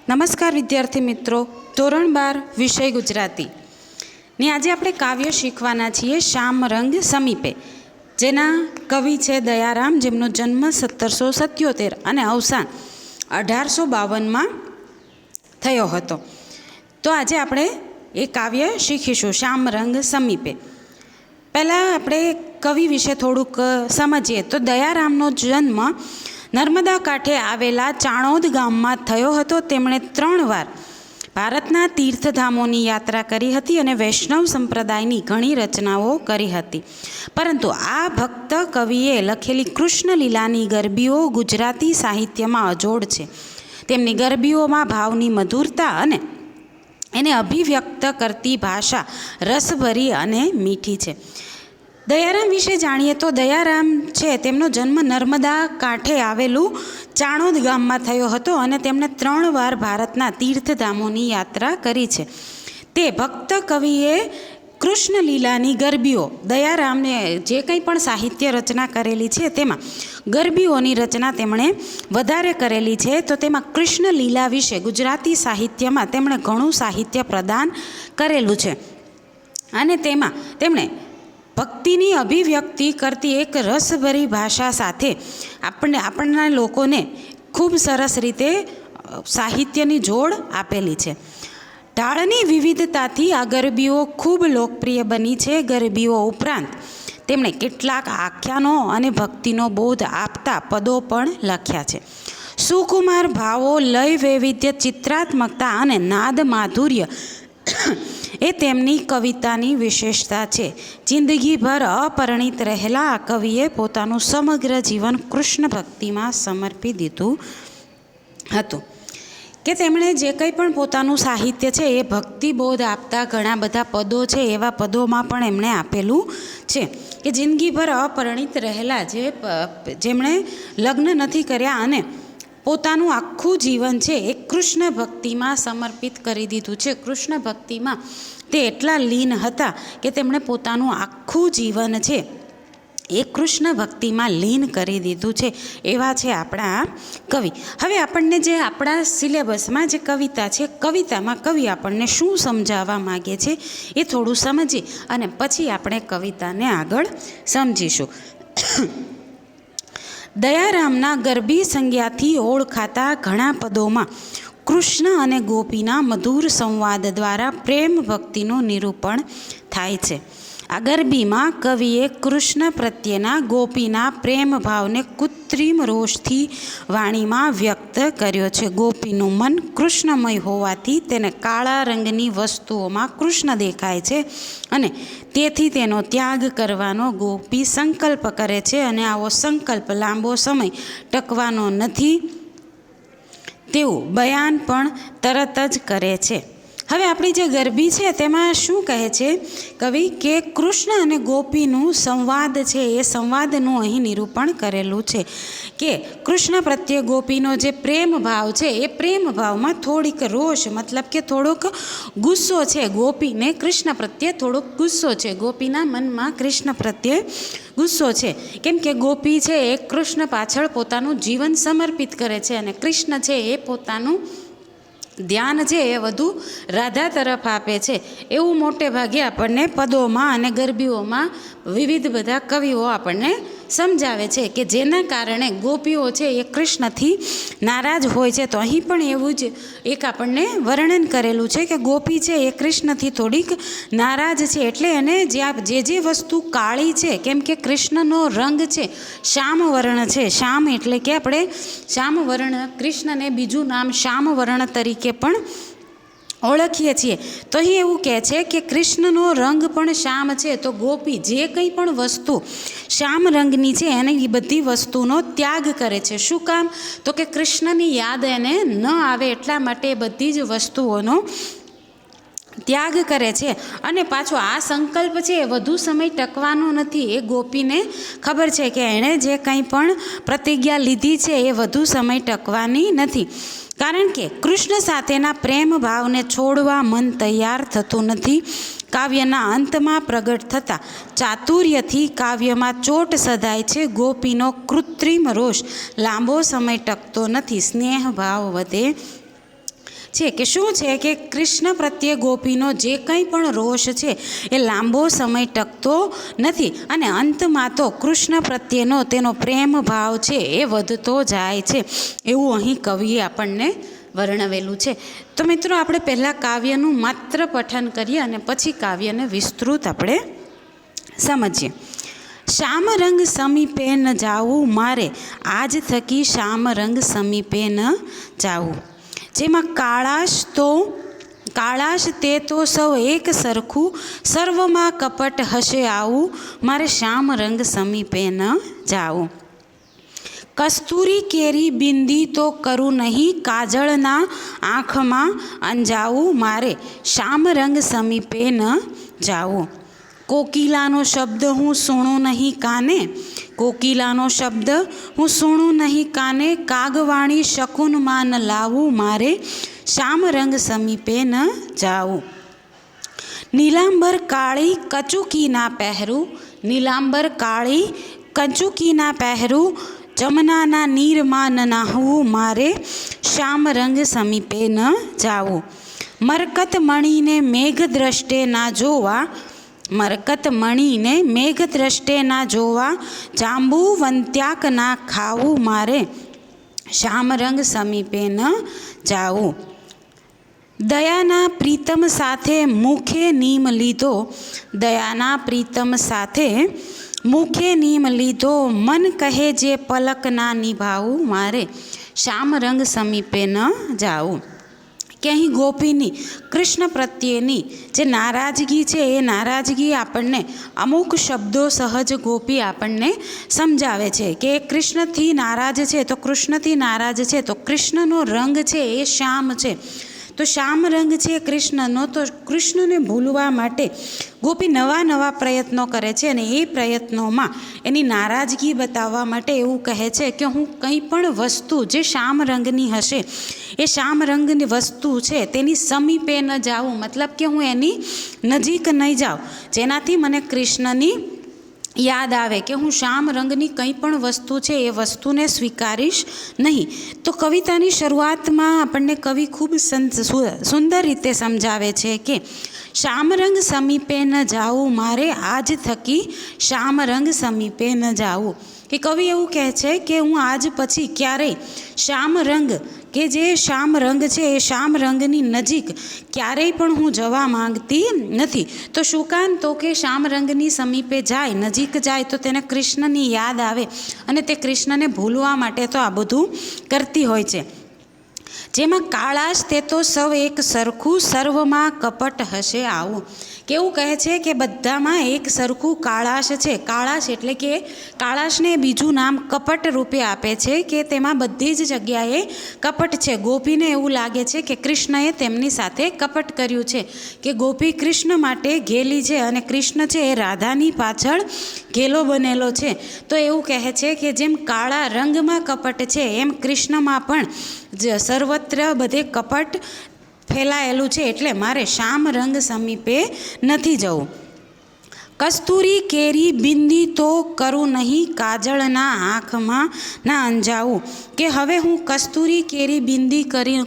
નમસ્કાર વિદ્યાર્થી મિત્રો, ધોરણ 12 વિષય ગુજરાતી ની આજે આપણે કાવ્ય શીખવાના છીએ શ્યામ રંગ સમીપે, જેના કવિ છે દયારામ, જેમનો જન્મ 1777 અને અવસાન 1852માં થયો હતો. તો આજે આપણે એ કાવ્ય શીખીશું, શ્યામ રંગ સમીપે. પહેલાં આપણે કવિ વિશે થોડુંક સમજીએ તો દયારામનો જન્મ નર્મદા કાંઠે આવેલા ચાણોદ ગામમાં થયો હતો. તેમણે 3 વાર ભારતના તીર્થધામોની યાત્રા કરી હતી અને વૈષ્ણવ સંપ્રદાયની ઘણી રચનાઓ કરી હતી. પરંતુ આ ભક્ત કવિએ લખેલી કૃષ્ણલીલાની ગરબીઓ ગુજરાતી સાહિત્યમાં અજોડ છે. તેમની ગરબીઓમાં ભાવની મધુરતા અને એને અભિવ્યક્ત કરતી ભાષા રસભરી અને મીઠી છે. દયારામ વિશે જાણીએ તો દયારામ છે તેમનો જન્મ નર્મદા કાંઠે આવેલું ચાણોદ ગામમાં થયો હતો અને તેમણે 3 વાર ભારતના તીર્થધામોની યાત્રા કરી છે. તે ભક્ત કવિએ કૃષ્ણલીલાની ગરબીઓ, દયારામને જે કંઈ પણ સાહિત્ય રચના કરેલી છે તેમાં ગરબીઓની રચના તેમણે વધારે કરેલી છે. તો તેમાં કૃષ્ણલીલા વિશે ગુજરાતી સાહિત્યમાં તેમણે ઘણું સાહિત્ય પ્રદાન કરેલું છે અને તેમાં તેમણે ભક્તિની અભિવ્યક્તિ કરતી એક રસભરી ભાષા સાથે આપણના લોકોને ખૂબ સરસ રીતે સાહિત્યની જોડ આપેલી છે. ઢાળની વિવિધતાથી આ ગરબીઓ ખૂબ લોકપ્રિય બની છે. ગરબીઓ ઉપરાંત તેમણે કેટલાક આખ્યાનો અને ભક્તિનો બોધ આપતા પદો પણ લખ્યા છે. સુકુમાર ભાવો, લય વૈવિધ્ય, ચિત્રાત્મકતા અને નાદ માધુર્ય એ તેમની કવિતાની વિશેષતા છે. જિંદગીભર અપરિણિત રહેલા આ કવિએ પોતાનું સમગ્ર જીવન કૃષ્ણ ભક્તિમાં સમર્પી દીધું હતું. કે તેમણે જે કંઈ પણ પોતાનું સાહિત્ય છે એ ભક્તિબોધ આપતા ઘણા બધા પદો છે, એવા પદોમાં પણ એમણે આપેલું છે કે જિંદગીભર અપરિણિત રહેલા, જેમણે લગ્ન નથી કર્યા અને પોતાનું આખું જીવન છે એ કૃષ્ણ ભક્તિમાં સમર્પિત કરી દીધું છે. કૃષ્ણ ભક્તિમાં તે એટલા લીન હતા કે તેમણે પોતાનું આખું જીવન છે એ કૃષ્ણ ભક્તિમાં લીન કરી દીધું છે. એવા છે આપણા કવિ. હવે આપણને જે આપણા સિલેબસમાં જે કવિતા છે, કવિતામાં કવિ આપણને શું સમજાવવા માગે છે એ થોડું સમજી અને પછી આપણે કવિતાને આગળ સમજીશું. દયારામના ગરબી સંજ્ઞાથી ઓળખાતા ઘણા પદોમાં કૃષ્ણ અને ગોપીના મધુર સંવાદ દ્વારા પ્રેમ ભક્તિનું નિરૂપણ થાય છે. આ ગરબીમાં કવિએ કૃષ્ણ પ્રત્યેના ગોપીના પ્રેમ ભાવને કૃત્રિમ રોષથી વાણીમાં વ્યક્ત કર્યો છે. ગોપીનું મન કૃષ્ણમય હોવાથી તેને કાળા રંગની વસ્તુઓમાં કૃષ્ણ દેખાય છે અને તેથી તેનો ત્યાગ કરવાનો ગોપી સંકલ્પ કરે છે અને આવો સંકલ્પ લાંબો સમય ટકવાનો નથી તેવું બયાન પણ તરત જ કરે છે. હવે આપણી જે ગરબી છે તેમાં શું કહે છે કવિ કે કૃષ્ણ અને ગોપીનું સંવાદ છે, એ સંવાદનું અહીં નિરૂપણ કરેલું છે કે કૃષ્ણ પ્રત્યે ગોપીનો જે પ્રેમ ભાવ છે એ પ્રેમ ભાવમાં થોડીક રોષ, મતલબ કે થોડોક ગુસ્સો છે. ગોપીને કૃષ્ણ પ્રત્યે થોડોક ગુસ્સો છે, ગોપીના મનમાં કૃષ્ણ પ્રત્યે ગુસ્સો છે. કેમ કે ગોપી છે એ કૃષ્ણ પાછળ પોતાનું જીવન સમર્પિત કરે છે અને કૃષ્ણ છે એ પોતાનું ધ્યાન છે એ વધુ રાધા તરફ આપે છે. એવું મોટે ભાગે આપણને પદોમાં અને ગરબીઓમાં વિવિધ બધા કવિઓ આપણને સમજાવે છે કે જેના કારણે ગોપીઓ છે એ કૃષ્ણથી નારાજ હોય છે. તો અહીં પણ એવું જ એક આપણને વર્ણન કરેલું છે કે ગોપી છે એ કૃષ્ણથી થોડીક નારાજ છે. એટલે એને જે વસ્તુ કાળી છે, કેમ કે કૃષ્ણનો રંગ છે શ્યામ વર્ણ છે. શ્યામ એટલે કે આપણે શ્યામ વર્ણ, કૃષ્ણને બીજું નામ શ્યામ વર્ણ તરીકે પણ ઓળખીએ છીએ. તો અહીં એવું કહે છે કે કૃષ્ણનો રંગ પણ શ્યામ છે. તો ગોપી જે કંઈ પણ વસ્તુ શ્યામ રંગની છે એને એ બધી વસ્તુનો ત્યાગ કરે છે. શું કામ? તો કે કૃષ્ણની યાદ એને ન આવે એટલા માટે બધી જ વસ્તુઓનો ત્યાગ કરે છે. અને પાછો આ સંકલ્પ છે એ વધુ સમય ટકવાનો નથી. એ ગોપીને ખબર છે કે એણે જે કંઈ પણ પ્રતિજ્ઞા લીધી છે એ વધુ સમય ટકવાની નથી. કારણ કે કૃષ્ણ સાથેના પ્રેમ ભાવને છોડવા મન તૈયાર થતું નથી. કાવ્યના અંતમાં પ્રગટ થતા ચાતુર્યથી કાવ્યમાં ચોટ સધાય છે. ગોપીનો કૃત્રિમ રોષ લાંબો સમય ટકતો નથી. સ્નેહ ભાવ વધે છે કે શું છે કે કૃષ્ણ પ્રત્યે ગોપીનો જે કંઈ પણ રોષ છે એ લાંબો સમય ટકતો નથી અને અંતમાં તો કૃષ્ણ પ્રત્યેનો તેનો પ્રેમ ભાવ છે એ વધતો જાય છે, એવું અહીં કવિએ આપણને વર્ણવેલું છે. તો મિત્રો આપણે પહેલાં કાવ્યનું માત્ર પઠન કરીએ અને પછી કાવ્યને વિસ્તૃત આપણે સમજીએ. શ્યામ રંગ સમીપે ન જાવું મારે, આજ થકી શ્યામ રંગ સમીપે ન જાવું. જેમાં કાળાશ તે તો સૌ એક સરખું, સર્વમાં કપટ હશે આવું, મારે શ્યામ રંગ સમીપે ન જાવું. કસ્તુરી કેરી બિંદી તો કરું નહીં, કાજળના આંખમાં અંજાવું, મારે શ્યામ રંગ સમીપે ન જાવું. કોકિલાનો શબ્દ હું સુણું નહીં કાને, કોકિલાનો શબ્દ હું સુણું નહીં કાને, કાગવાણી શકુનમાં ન લાવું, મારે શ્યામ રંગ સમીપે ન જાવું. નીલાંબર કાળી કચુકી ના પહેરું, નીલાંબર કાળી કચુકી ના પહેરું, જમનાના નીરમાં ન નાહવું, મારે શ્યામ રંગ સમીપે ન જાવું. મરકત મણીને મેઘ દ્રષ્ટે ના જોવા, મરકત મણીને મેઘ દ્રષ્ટે ના જોવા, જાંબુ વંત્યાક ના ખાવું, મારે શ્યામ રંગ સમીપે ન જાવું. દયાના પ્રીતમ સાથે મુખે નીમ લીધો, દયાના પ્રીતમ સાથે મુખે નીમ લીધો, મન કહે જે પલક ના નિભાવું, મારે શ્યામ રંગ સમીપે ન જાવું. કે અહીં ગોપીની કૃષ્ણ પ્રત્યેની જે નારાજગી છે એ નારાજગી આપણને અમુક શબ્દો સહજ ગોપી આપણને સમજાવે છે કે કૃષ્ણથી નારાજ છે તો કૃષ્ણથી નારાજ છે તો કૃષ્ણનો રંગ છે એ શ્યામ છે, તો શ્યામ રંગ છે કૃષ્ણનો, તો કૃષ્ણને ભૂલવા માટે ગોપી નવા પ્રયત્નો કરે છે અને એ પ્રયત્નોમાં એની નારાજગી બતાવવા માટે એવું કહે છે કે હું કંઈ પણ વસ્તુ જે શ્યામ રંગની હશે એ શ્યામ રંગની વસ્તુ છે તેની સમીપે ન જાઉં, મતલબ કે હું એની નજીક નહીં જાઉં જેનાથી મને કૃષ્ણની યાદ આવે, કે હું શ્યામ રંગની કંઈ પણ વસ્તુ છે એ વસ્તુને સ્વીકારીશ નહીં. તો કવિતાની શરૂઆતમાં આપણને કવિ ખૂબ સુંદર રીતે સમજાવે છે કે શ્યામ રંગ સમીપે ન જાવું, મારે આજ થકી શ્યામ રંગ સમીપે ન જાવું. કે કવિ એવું કહે છે કે હું આજ પછી ક્યારેય શ્યામ રંગ કે જે શ્યામ રંગ છે એ શ્યામ રંગની નજીક ક્યારેય પણ હું જવા માંગતી નથી. તો શું કામ? તો કે શ્યામ રંગની સમીપે જાય, નજીક જાય તો તેને કૃષ્ણની યાદ આવે અને તે કૃષ્ણને ભૂલવા માટે તો આ બધું કરતી હોય છે. જેમાં કાળાશ તે તો સૌ એક સરખું, સર્વમાં કપટ હશે આવું. કેવું કહે છે કે બધામાં એક સરખું કાળાશ છે. કાળાશ એટલે કે કાળાશને બીજું નામ કપટ રૂપે આપે છે કે તેમાં બધી જ જગ્યાએ કપટ છે. ગોપીને એવું લાગે છે કે કૃષ્ણએ તેમની સાથે કપટ કર્યું છે, કે ગોપી કૃષ્ણ માટે ઘેલી છે અને કૃષ્ણ છે એ રાધાની પાછળ ઘેલો બનેલો છે. તો એવું કહે છે કે જેમ કાળા રંગમાં કપટ છે એમ કૃષ્ણમાં પણ સર્વત્ર બધે કપટ ફેલાયેલું છે, એટલે મારે શ્યામ રંગ સમીપે નથી જવું. કસ્તુરી કેરી બિંદી તો કરું નહીં, કાજળના આંખમાં ના અંજાવું. કે હવે હું કસ્તુરી કેરી બિંદી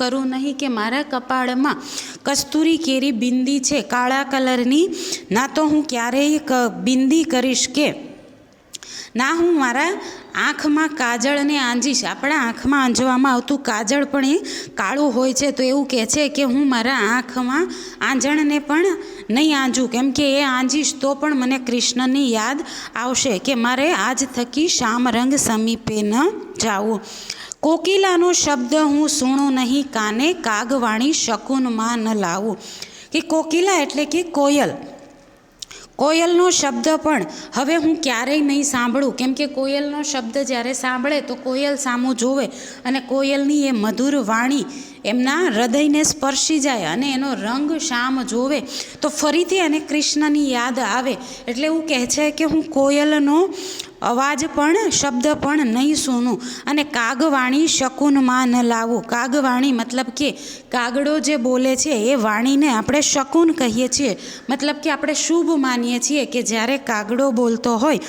કરું નહીં, કે મારા કપાળમાં કસ્તુરી કેરી બિંદી છે કાળા કલરની, ના તો હું ક્યારેય બિંદી કરીશ, કે ના હું મારા આંખમાં કાજળને આંજીશ. આપણા આંખમાં આંજવામાં આવતું કાજળ પણ એ કાળું હોય છે, તો એવું કહે છે કે હું મારા આંખમાં આંજણને પણ નહીં આંજું, કેમ કે એ આંજીશ તો પણ મને કૃષ્ણની યાદ આવશે, કે મારે આજ થકી શ્યામ રંગ સમીપે ન જાવું. કોકિલાનો શબ્દ હું સુણું નહીં કાને, કાગવાણી શકુનમાં ન લાવું. કે કોકિલા એટલે કે કોયલ, કોયલનો શબ્દ પણ હવે હું ક્યારેય નહીં સાંભળું, કેમ કે કોયલનો શબ્દ જ્યારે સાંભળે તો કોયલ સામું જોવે અને કોયલની એ મધુર વાણી એમના હૃદયને સ્પર્શી જાય અને એનો રંગ શ્યામ જોવે તો ફરીથી એને કૃષ્ણની યાદ આવે. એટલે એવું કહે છે કે હું કોયલનો અવાજ પણ શબ્દ પણ નહીં સૂનું અને કાગવાણી શકુનમાં ન લાવું. કાગવાણી મતલબ કે કાગડો જે બોલે છે એ વાણીને આપણે શકુન કહીએ છીએ, મતલબ કે આપણે શુભ માનીએ છીએ કે જ્યારે કાગડો બોલતો હોય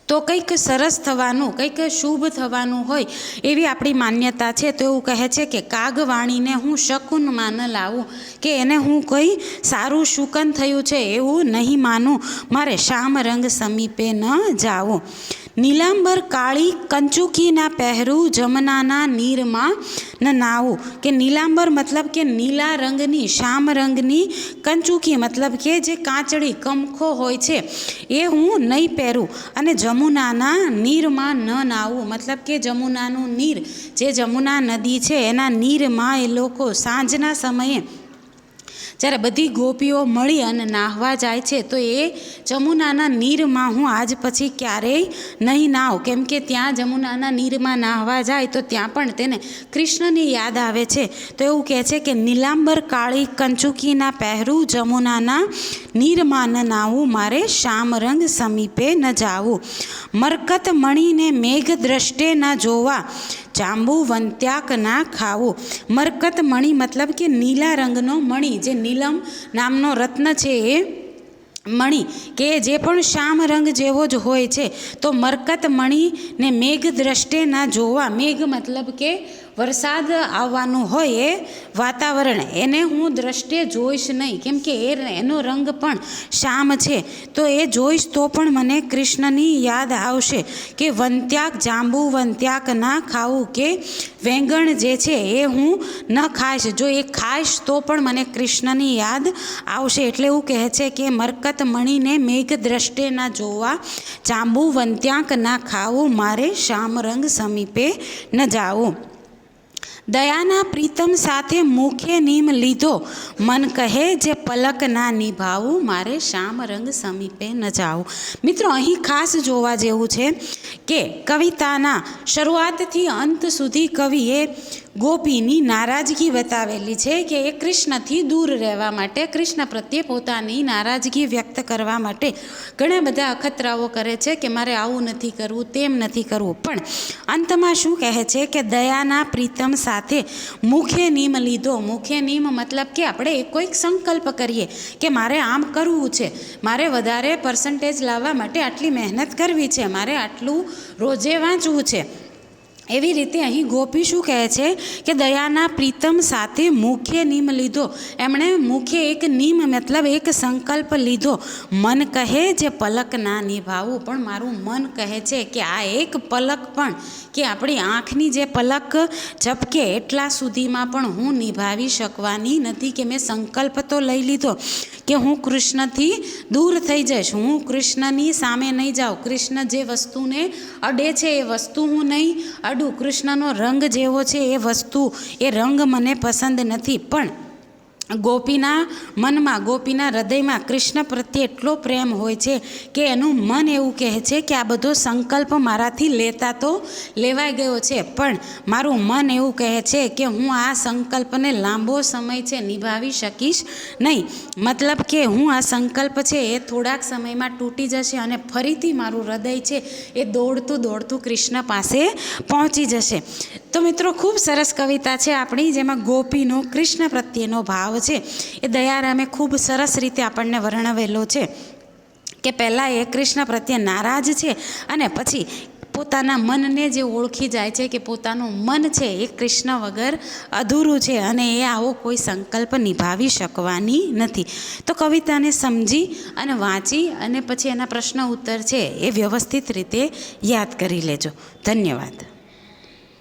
તો કંઈક સરસ થવાનું, કંઈક શુભ થવાનું હોય એવી આપણી માન્યતા છે. તો એવું કહે છે કે કાગવાણીને હું શકુનમાં ન લાવું, કે એને હું કોઈ સારું શુકન થયું છે એવું નહીં માનું, મારે શ્યામ રંગ સમીપે ન જાવું. નીલાંબર કાળી કંચુકીના પહેરું, જમનાના નીરમાં ન નાવું. કે નીલાંબર મતલબ કે નીલા રંગની, શ્યામ રંગની, કંચુકી મતલબ કે જે કાચળી કંખો હોય છે એ હું નહીં પહેરું, અને જમુનાના નીરમાં ન નાવું મતલબ કે જમુનાનું નીર, જે જમુના નદી છે એના નીરમાં એ લોકો સાંજના સમયે જ્યારે બધી ગોપીઓ મળી અને નાહવા જાય છે તો એ જમુનાના નીરમાં હું આજ પછી ક્યારેય નહીં નાહું, કેમ કે ત્યાં જમુનાના નીરમાં નાહવા જાય તો ત્યાં પણ તેને કૃષ્ણની યાદ આવે છે. તો એવું કહે છે કે નીલાંબર કાળી કંચુકીના પહેરું, જમુનાના નીરમાં ન નાહવું, મારે શ્યામ રંગ સમીપે ન જાવું. મરકત મણીને મેઘ દ્રષ્ટે ન જોવા, જાંબુ વંત્યાક ના ખાવું. મરકત મણી મતલબ કે નીલા રંગનો મણી, જે નીલમ નામનો રત્ન છે એ મણી, કે જે પણ શ્યામ રંગ જેવો જ હોય છે. તો મરકત મણીને મેઘ દ્રષ્ટે ના જોવા, મેઘ મતલબ કે વરસાદ આવવાનું હોય એ વાતાવરણ, એને હું દ્રષ્ટિએ જોઈશ નહીં, કેમ કે એનો રંગ પણ શ્યામ છે. તો એ જોઈશ તો પણ મને કૃષ્ણની યાદ આવશે. કે વંત્યાક, જાંબુ વંત્યાક ના ખાવું, કે વેંગણ જે છે એ હું ન ખાઈશ, જો એ ખાઈશ તો પણ મને કૃષ્ણની યાદ આવશે. એટલે એવું કહે છે કે મરકત મણીને મેઘ દ્રષ્ટે ના જોવા, જાંબુ વંત્યાક ના ખાવું, મારે શ્યામ રંગ સમીપે ન જાવું. દયાના પ્રીતમ સાથે મુખે નીમ લીધો, મન કહે જે પલક ના નિભાવું, મારે શ્યામ રંગ સમીપે ન જાવું. મિત્રો, અહીં ખાસ જોવા જેવું છે કે કવિતાના શરૂઆતથી અંત સુધી કવિએ ગોપીની નારાજગી બતાવેલી છે, કે એ કૃષ્ણથી દૂર રહેવા માટે, કૃષ્ણ પ્રત્યે પોતાની નારાજગી વ્યક્ત કરવા માટે ઘણા બધા અખતરાઓ કરે છે કે મારે આવું નથી કરવું, તેમ નથી કરવું. પણ અંતમાં શું કહે છે કે દયાના પ્રીતમ સાથે મુખે નીમ લીધો. મુખે નીમ મતલબ કે આપણે કોઈક સંકલ્પ કરીએ કે મારે આમ કરવું છે, મારે વધારે પર્સન્ટેજ લાવવા માટે આટલી મહેનત કરવી છે, મારે આટલું રોજે વાંચવું છે. એવી રીતે અહીં ગોપી શું કહે છે કે દયાના પ્રીતમ સાથે મુખે નીમ લીધો. એમણે મુખે એક નીમ મતલબ એક સંકલ્પ લીધો. મન કહે જે પલક ના નિભાવું, પણ મારું મન કહે છે કે આ એક પલક પણ, કે આપણી આંખની જે પલક ઝપકે એટલા સુધીમાં પણ હું નિભાવી શકવાની નથી. કે મેં સંકલ્પ તો લઈ લીધો કે હું કૃષ્ણથી દૂર થઈ જઈશ, હું કૃષ્ણની સામે નહીં જાઉં, કૃષ્ણ જે વસ્તુને અડે છે એ વસ્તુ હું નહીં અડું, કૃષ્ણનો રંગ જેવો છે એ વસ્તુ, એ રંગ મને પસંદ નથી. પણ ગોપીના મનમાં, ગોપીના હૃદયમાં કૃષ્ણ પ્રત્યે એટલો પ્રેમ હોય છે કે એનું મન એવું કહે છે કે આ બધો સંકલ્પ મારાથી લેતા તો લેવાઈ ગયો છે, પણ મારું મન એવું કહે છે કે હું આ સંકલ્પને લાંબો સમય છે નિભાવી શકીશ નહીં. મતલબ કે હું આ સંકલ્પ છે એ થોડાક સમયમાં તૂટી જશે અને ફરીથી મારું હૃદય છે એ દોડતું દોડતું કૃષ્ણ પાસે પહોંચી જશે. તો મિત્રો, ખૂબ સરસ કવિતા છે આપણી, જેમાં ગોપીનો કૃષ્ણ પ્રત્યેનો ભાવ છે એ દયારામે ખૂબ સરસ રીતે આપણને વર્ણવેલો છે. કે પહેલાં એ કૃષ્ણ પ્રત્યે નારાજ છે અને પછી પોતાના મનને જે ઓળખી જાય છે કે પોતાનું મન છે એ કૃષ્ણ વગર અધૂરું છે અને એ આવો કોઈ સંકલ્પ નિભાવી શકવાની નથી. તો કવિતાને સમજી અને વાંચી અને પછી એના પ્રશ્ન ઉત્તર છે એ વ્યવસ્થિત રીતે યાદ કરી લેજો. ધન્યવાદ.